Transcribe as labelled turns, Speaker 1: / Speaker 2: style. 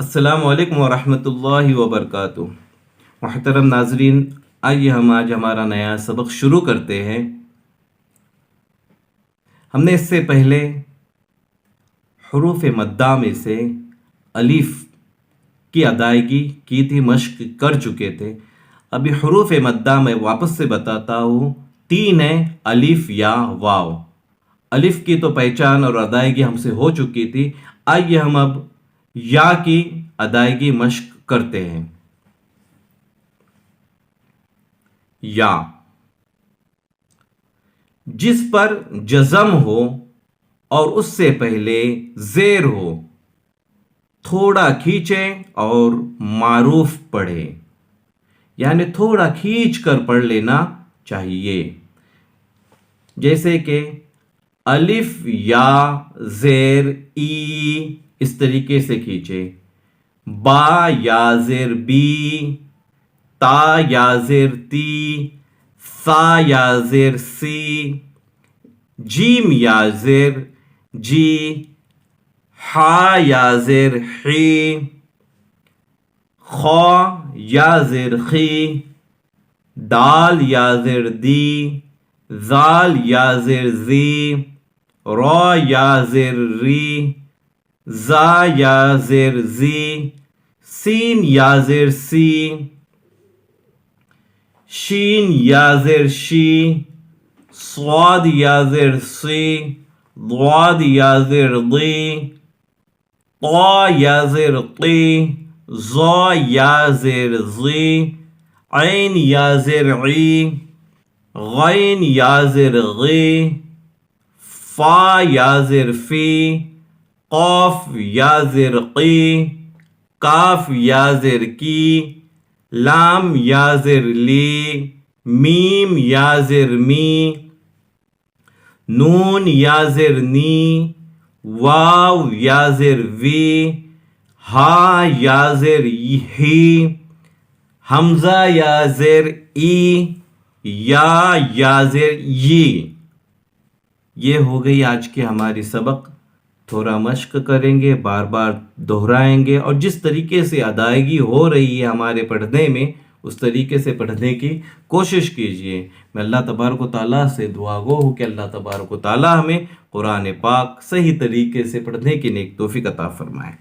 Speaker 1: السلام علیکم ورحمۃ اللہ وبرکاتہ۔ محترم ناظرین، آئیے ہم آج ہمارا نیا سبق شروع کرتے ہیں۔ ہم نے اس سے پہلے حروف مدہ میں سے الف کی ادائیگی کی تھی، مشق کر چکے تھے۔ ابھی حروف مدہ میں واپس سے بتاتا ہوں، 3 ہیں: الف، یا، واو۔ الف کی تو پہچان اور ادائیگی ہم سے ہو چکی تھی۔ آئیے ہم اب یا کی ادائیگی مشق کرتے ہیں۔ یا، جس پر جزم ہو اور اس سے پہلے زیر ہو، تھوڑا کھینچیں اور معروف پڑھیں، یعنی تھوڑا کھینچ کر پڑھ لینا چاہیے۔ جیسے کہ الف یا زیر ای، اس طریقے سے کھینچے۔ با یا زیر بی، تا یا زیر تی، سا یا زیر سی، جیم یا زیر جی، ہا یا زیر حی، خا یا زیر خی، دال یا زیر دی، زال یا زیر زی، را یا زیر ری، زا یا زیر زی، سین یا زیر سی، شین یا زیر شی، صاد یا زیر سی، ضاد یا زیر ضی، طا یا زیر طی، ظا یا زیر ظی، عین یا زیر عی، غین یا زیر غی، فا یا زیر فی، قاف یا زیر قی، کاف یا زیر کی، لام یا زیر لی، میم یا زیر می، نون یا زیر نی، واو یا زیر وی، ہا یا زیر ہی، حمزہ یا زیر ای، یا زیر ی۔ یہ ہو گئی آج کی ہماری سبق۔ تھوڑا مشق کریں گے، بار بار دہرائیں گے، اور جس طریقے سے ادائیگی ہو رہی ہے ہمارے پڑھنے میں، اس طریقے سے پڑھنے کی کوشش کیجئے۔ میں اللہ تبارک و تعالیٰ سے دعا گو ہوں کہ اللہ تبارک و تعالیٰ ہمیں قرآن پاک صحیح طریقے سے پڑھنے کی نیک توفیق عطا فرمائے۔